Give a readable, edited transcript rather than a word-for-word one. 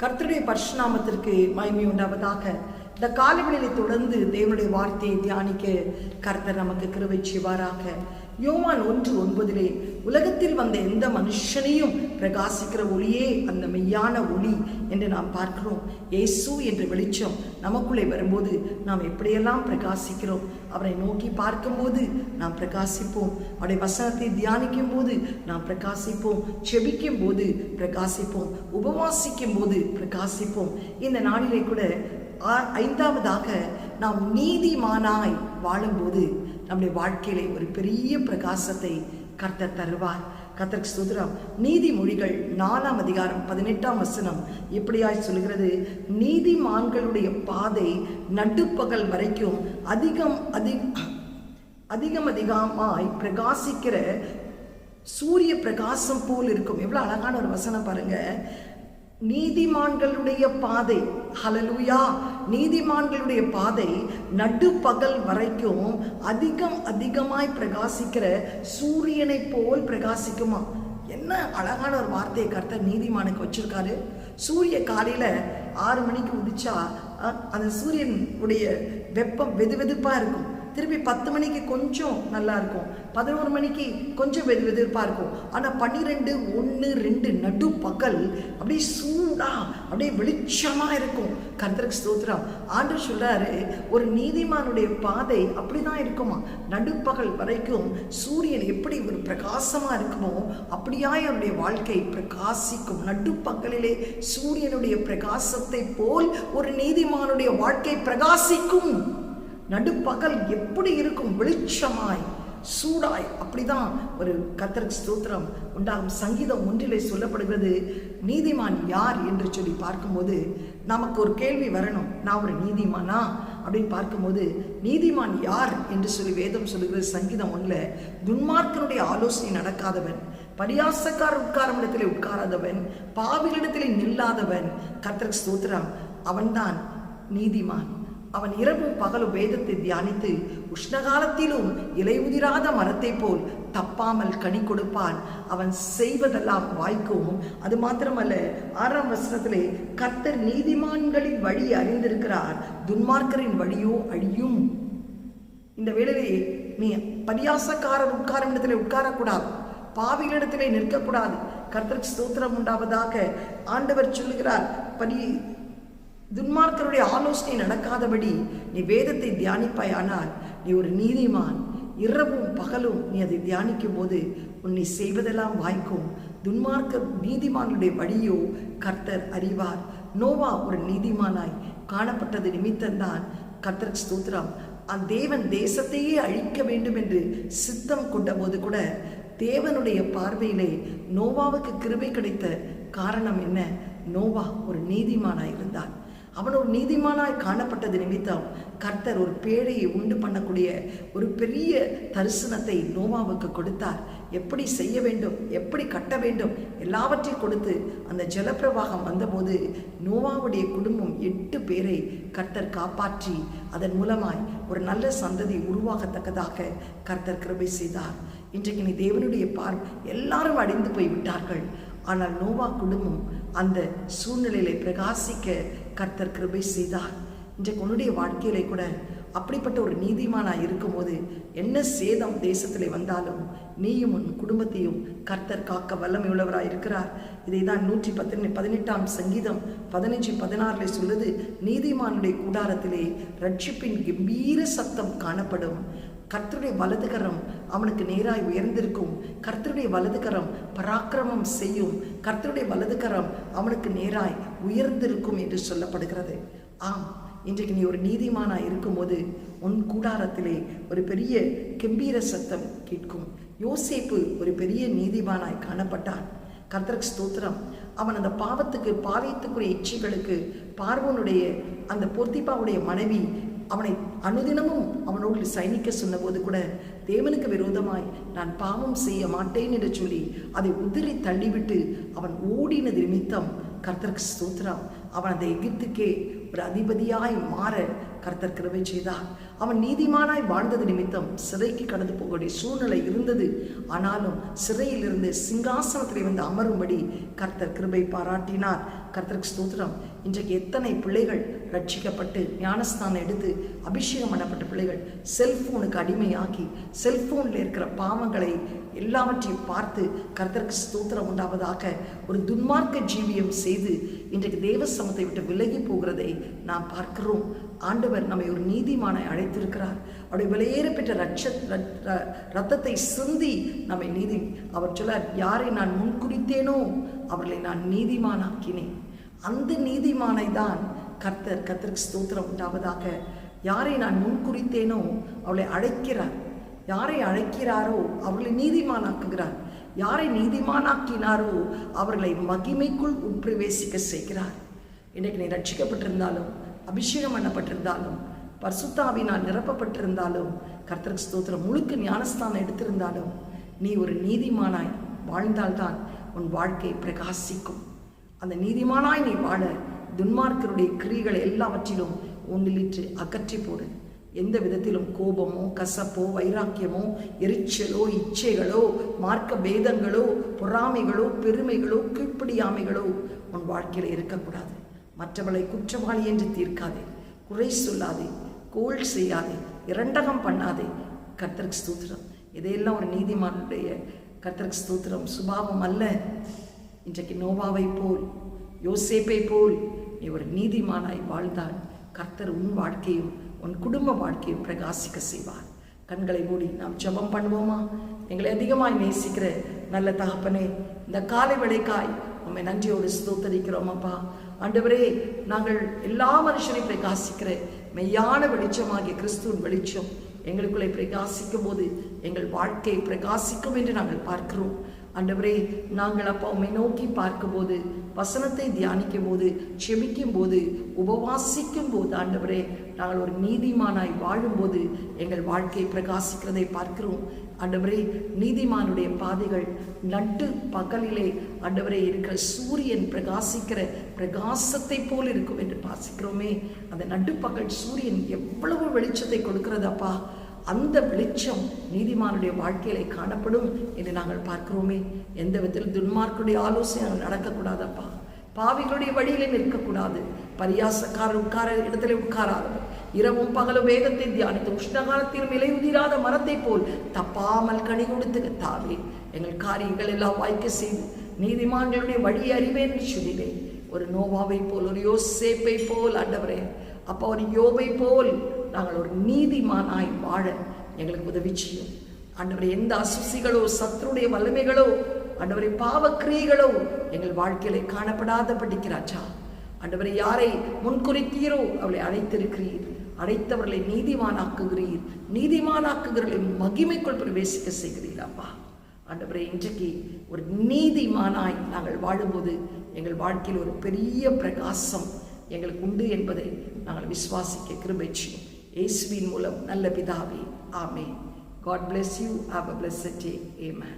கர்த்தருடைய பரிசுநாமத்திற்கு மகிமை உண்டாவதாக. இந்த காலவெளியை தொடர்ந்து தேவனுடைய வார்த்தையை தியானிக்க கர்த்தர் நமக்கு கிருபை செய்வாராக. யோவான் 1:9 உலகத்தில் வந்த எந்த மனுஷனையும் பிரகாசிக்கிற ஒளியே அந்த மெய்யான ஒளி என்று நாம் பார்க்கிறோம். இயேசு என்ற வெளிச்சம் நமக்குள்ளே வரும்போது நாம் எப்படியெல்லாம் பிரகாசிக்கிறோம். அவரை நோக்கி பார்க்கும்போது நாம் பிரகாசிப்போம். அவருடைய வசனத்தை தியானிக்கும் போது நாம் பிரகாசிப்போம். செபிக்கும் போது பிரகாசிப்போம். உபவாசிக்கும் போது பிரகாசிப்போம். இந்த நாளிலே கூட ஐந்தாவதாக நாம் நீதிமானாய் வாழும்போது நம்முடைய வாழ்க்கையிலே ஒரு பெரிய பிரகாசத்தை கர்த்தர் தருவார். கர்த்தருக்கு ஸ்தோத்திரம். நீதிமொழிகள் 4ஆம் அதிகாரம் 18ஆம் வசனம் எப்படியாய் சொல்கிறது, நீதிமான்களுடைய பாதை நடுப்பகல் வரைக்கும் அதிகமாய் பிரகாசிக்கிற சூரிய பிரகாசம் போல் இருக்கும். எவ்வளவு அழகான ஒரு வசனம் பாருங்க. நீதிமான்களுடைய பாதை, ஹல்லேலூயா, நீதிமான்களுடைய பாதை நடுப்பகல் வரைக்கும் அதிகமாய் பிரகாசிக்கிற சூரியனை போல் பிரகாசிக்குமா. என்ன அழகான ஒரு வார்த்தையை கர்த்தர் நீதிமானுக்கு வச்சிருக்காரு. சூரிய காலையில 6 மணிக்கு உதிச்சா அந்த சூரியன் உடைய வெப்பம் வெதுவெதுப்பா இருக்கும். திருப்பி 10 மணிக்கு கொஞ்சம் நல்லா இருக்கும், 11 மணிக்கு கொஞ்சம் வெதுவெதுப்பா இருக்கும். ஆனால் 12, 1, 2 நடுப்பகல் அப்படியே சூடா அப்படியே வெளிச்சமா இருக்கும். கர்த்தருக்கு ஸ்தோத்திரம். ஆண்டவர் சொல்றாரு, ஒரு நீதிமானுடைய பாதை அப்படிதான் இருக்குமா. நடுப்பகல் வரைக்கும் சூரியன் எப்படி ஒரு பிரகாசமா இருக்குமோ அப்படியாய் அவருடைய வாழ்க்கை பிரகாசிக்கும். நடுப்பகலிலே சூரியனுடைய பிரகாசத்தை போல் ஒரு நீதிமானுடைய வாழ்க்கை பிரகாசிக்கும். நடுப்பகல் எப்படி இருக்கும், வெளிச்சமாய் சூடாய். அப்படிதான் ஒரு கர்த்தருக்கு ஸ்தோத்திரம் உண்டாகும். சங்கீதம் 1 சொல்லப்படுகிறது, நீதிமான் யார் என்று சொல்லி பார்க்கும்போது நமக்கு ஒரு கேள்வி வரணும், நான் ஒரு நீதிமானா அப்படின்னு பார்க்கும்போது நீதிமான் யார் என்று சொல்லி வேதம் சொல்லுகிறது. சங்கீதம் 1 துன்மார்க்கனுடைய ஆலோசனை நடக்காதவன், பரியாசக்கார உட்காரும் இடத்திலே உட்காராதவன், பாவிகளிடத்திலே நில்லாதவன். கர்த்தருக்கு ஸ்தோத்திரம். அவன்தான் நீதிமான். அவன் இரவும் பகலும் வேதத்தை தியானித்து உஷ்ணகாலத்திலும் இலை உதிராத மரத்தை போல் தப்பாமல் கனி கொடுப்பான். அவன் செய்வதெல்லாம் வாய்க்கும். அது மாத்திரமல்ல, 6ஆம் வசனத்திலே கர்த்தர் நீதிமான்களின் வழி அறிந்திருக்கிறார், துன்மார்க்கரின் வழியோ அழியும். இந்த வேளையிலே நீ பரியாசக்காரர் உட்காரும் இடத்திலே உட்காரக்கூடாது, பாவிகளிடத்திலே நிற்கக்கூடாது. கர்த்தருக்கு ஸ்தோத்திரம் உண்டாவதாக. ஆண்டவர் சொல்லுகிறார், துன்மார்க்கருடைய ஆலோசனை நடக்காதபடி நீ வேதத்தை தியானிப்பாயானால் நீ ஒரு நீதிமான். இரவும் பகலும் நீ அதை தியானிக்கும் போது உன்னை செய்வதெல்லாம் வாய்க்கும். நீதிமானுடைய வழியோ கர்த்தர் அறிவார். நோவா ஒரு நீதிமானாய் காணப்பட்டது நிமித்தம்தான் கர்த்தருக்கு ஸ்தோத்திரம் தேவன் தேசத்தையே அழிக்க வேண்டும் என்று சித்தம் கொண்ட போது கூட தேவனுடைய பார்வையிலே நோவாவுக்கு கிருபை கிடைத்த காரணம் என்ன? நோவா ஒரு நீதிமானாய் இருந்தான். அவன் ஒரு நீதிமானாய் காணப்பட்டது நிமித்தம் கர்த்தர் ஒரு பேழையை உண்டு பண்ணக்கூடிய ஒரு பெரிய தரிசனத்தை நோவாவுக்கு கொடுத்தார். எப்படி செய்ய வேண்டும், எப்படி கட்ட வேண்டும், எல்லாவற்றையும் கொடுத்து அந்த ஜலப்பிரவாகம் வந்தபோது நோவாவுடைய குடும்பம் 8 பேரை கர்த்தர் காப்பாற்றி அதன் மூலமாய் ஒரு நல்ல சந்ததி உருவாகத்தக்கதாக கர்த்தர் கிருபை செய்தார். இன்றைக்கு நீ தேவனுடைய எல்லாரும் அழிந்து போய் விட்டார்கள். ஆனால் நோவா குடும்பம் அந்த சூழ்நிலையிலே பிரகாசிக்க கர்த்தர் கிருபை செய்தார். இன்றைக்கு உன்னுடைய வாழ்க்கையிலே கூட அப்படிப்பட்ட ஒரு நீதிமானாய் இருக்கும்போது என்ன சேதம் தேசத்திலே வந்தாலும் நீயும் உன் குடும்பத்தையும் கர்த்தர் காக்க வல்லமை உள்ளவராய் இருக்கிறார். இதை தான் 118ஆம் சங்கீதம் 15-16 சொல்லுது, நீதிமானுடைய கூடாரத்திலே ரட்சிப்பின் கம்பீர சத்தம் காணப்படும். கர்த்தருடைய வலதுகரம் அவனுக்கு நேராய் உயர்ந்திருக்கும். கர்த்தருடைய வலதுகரம் பராக்கிரமம் செய்யும். கர்த்தருடைய வலதுகரம் அவனுக்கு நேராய் உயர்ந்திருக்கும் என்று சொல்லப்படுகிறது. ஆம், இன்றைக்கு நீ ஒரு நீதிமானாய் இருக்கும்போது உன் கூடாரத்திலே ஒரு பெரிய கம்பீர சத்தம் கேட்கும். யோசேப்பு ஒரு பெரிய நீதிமானாய் காணப்பட்டான். கர்த்தருக்கு ஸ்தோத்திரம். அவன் அந்த பாவத்துக்குரிய இச்சைகளுக்கு பார்வோனுடைய அந்த பொர்த்திபாவுடைய மனைவி அவனை அனுதினமும் அவனோடு சைனிக்க சொன்னபோது கூட தேவனுக்கு விரோதமாய் நான் பாவம் செய்ய மாட்டேன் என்று சொல்லி அதை உதிரி தள்ளிவிட்டு அவன் ஓடினது நிமித்தம் கர்த்தருக்கு ஸ்தோத்திரம் அவன் அந்த எகிப்துக்கே ஒரு அதிபதியாய் மாற கர்த்தர் கிருபை செய்தார். அவன் நீதிமானாய் வாழ்ந்தது நிமித்தம் சிறைக்கு கடந்து போகக்கூடிய சூழ்நிலை இருந்தது. ஆனாலும் சிறையில் இருந்து சிங்காசனத்தில் வந்து அமரும்படி கர்த்தர் கிருபை பாராட்டினார். கர்த்தருக்கு ஸ்தோத்திரம். இன்றைக்கு எத்தனை பிள்ளைகள் ரட்சிக்கப்பட்டு ஞானஸ்தானம் எடுத்து அபிஷேகம் பண்ணப்பட்ட பிள்ளைகள் செல்போனுக்கு அடிமையாகி செல்போனில் இருக்கிற பாவங்களை எல்லாவற்றையும் பார்த்து கர்த்தருக்கு ஸ்தோத்திரம் உண்டாவதாக ஒரு துன்மார்க்க ஜீவியம் செய்து இன்றைக்கு தேவ சமத்தை விட்டு விலகி போகிறதை நாம் பார்க்கிறோம். ஆண்டவர் நம்மை ஒரு நீதிமானை அழைத்திருக்கிறார். அவருடைய விலையேற பெற்ற ரத்தத்தை சிந்தி நம்மை அவர் சொல்லார், யாரை நான் முன்குறித்தேனோ அவர்களை நான் நீதிமானாக்கினேன். அந்த நீதிமானை தான் கர்த்தருக்கு ஸ்தோத்திரம் உண்டாவதாக. யாரை நான் முன்குறித்தேனோ அவளை அழைக்கிறார். யாரை அழைக்கிறாரோ அவர்களை நீதிமானாக்குகிறார். யாரை நீதிமானாக்கினாரோ அவர்களை மகிமைக்குள் உட்பிரவேசிக்க செய்கிறார். இன்றைக்கு நீ ரட்சிக்கப்பட்டிருந்தாலும் அபிஷேகம் பண்ணப்பட்டிருந்தாலும் பரிசுத்தாவினால் நிரப்பப்பட்டிருந்தாலும் கர்த்தருக்கு ஸ்தோத்திரம் முழுக்க ஞானஸ்தானம் எடுத்திருந்தாலும் நீ ஒரு நீதிமானாய் வாழ்ந்தால்தான் உன் வாழ்க்கை பிரகாசிக்கும். அந்த நீதிமானாய் நீ வாழ துன்மார்க்கருடைய கிரியைகளை எல்லாவற்றிலும் உன்னிலிட்டு அகற்றி போடு. எந்த விதத்திலும் கோபமோ கசப்போ வைராக்கியமோ எரிச்சலோ இச்சைகளோ மார்க்க பேதங்களோ பொறாமைகளோ பெருமைகளோ கீழ்ப்படியாமைகளோ உன் வாழ்க்கையில் இருக்கக்கூடாது. மற்றவளை குற்றவாளி என்று தீர்க்காதே, குறை சொல்லாதே, கோல் செய்யாதே, இரண்டகம் பண்ணாதே. கர்த்தருக்கு ஸ்தோத்திரம். இதையெல்லாம் ஒரு நீதிமானுடைய கர்த்தருக்கு ஸ்தோத்திரம் சுபாவம் அல்ல. இன்றைக்கு நோவாவை போல் யோசேப்பை போல் நீ ஒரு நீதிமானாய் வாழ்ந்தால் கர்த்தர் உன் வாழ்க்கையும் உன் குடும்ப வாழ்க்கையும் பிரகாசிக்க செய்வார். கண்களை மூடி நாம் ஜெபம் பண்ணுவோமா? எங்களை அதிகமாய் நேசிக்கிற நல்ல தகப்பனே, இந்த காலை வேளைக்காய் உம்மை நன்றியோடு ஸ்தோத்தரிக்கிறோம் அப்பா. ஆண்டவரே, நாங்கள் எல்லா மனுஷரையும் பிரகாசிக்கிற மெய்யான வெளிச்சமாகிய கிறிஸ்துவின் வெளிச்சம் எங்களுக்குள்ளே பிரகாசிக்கும் போது எங்கள் வாழ்க்கை பிரகாசிக்கும் என்று நாங்கள் பார்க்கிறோம். ஆண்டவரே, நாங்கள் அப்பா உம்மை நோக்கி பார்க்கும்போது, வசனத்தை தியானிக்கும் போது, செபிக்கும் போது, உபவாசிக்கும் போது, ஆண்டவரே நாங்கள் ஒரு நீதிமானாய் வாழும்போது எங்கள் வாழ்க்கை பிரகாசிக்கிறதை பார்க்கிறோம். ஆண்டவரே, நீதிமானுடைய பாதைகள் நட்டு பகலிலே ஆண்டவரே இருக்கிற சூரியன் பிரகாசிக்கிற பிரகாசத்தை போல் இருக்கும் என்று வாசிக்கிறோமே. அந்த நடுப்பகல் சூரியன் எவ்வளவு வெளிச்சத்தை கொடுக்கிறதப்பா. அந்த வெளிச்சம் நீதிமானுடைய வாழ்க்கையிலே காணப்படும் என்று நாங்கள் பார்க்கிறோமே. எந்த விதத்தில் துன்மார்க்குடைய ஆலோசனை நடக்கக்கூடாதப்பா. பாவிகளுடைய வழியிலே நிற்கக்கூடாது. பரியாசக்காரர் உட்கார இடத்துல உட்காராதவர், இரவும் பகலும் வேதத்தை தியானித்து உஷ்ணகாலத்திலும் இலையுதிராத மரத்தை போல் தப்பாமல் கனி கொடுத்து தாவே எங்கள் காரியங்கள் எல்லாம் வாய்க்க செய்து நீதிமான்களுடைய வழியை அறிவேன் என்று சொல்லினேன். ஒரு நோவாவை போல், ஒரு யோசேப்பை போல் ஆண்டவரே அப்பா, ஒரு யோபை போல் நாங்கள் ஒரு நீதிமானாய் வாழ எங்களுக்கு உதவி செய்யும் ஆண்டவரே. எந்த அசுசிகளோ சத்துருடைய வல்லமைகளோ ஆண்டவரை பாவக்கிரியைகளோ எங்கள் வாழ்க்கையிலே காணப்படாத படிக்கிறாச்சா ஆண்டவரை. யாரை முன்குறித்தீரோ அவளை அழைத்திருக்கிறீர். அழைத்தவர்களை நீதிமானாக்குகிறீர். நீதிமானாக்குகிறவர்களை மகிமைக்குள் பிரவேசிக்க செய்கிறீர் அப்பா. ஆண்டவரை, இன்றைக்கு ஒரு நீதிமானாய் நாங்கள் வாழும்போது எங்கள் வாழ்க்கையில் ஒரு பெரிய பிரகாசம் எங்களுக்கு உண்டு என்பதை நாங்கள் விசுவாசிக்க கிருபை செய்யும். இயேசுவின் மூலம் நல்ல பிதாவே, ஆமென். God bless you. Have a blessed day. Amen.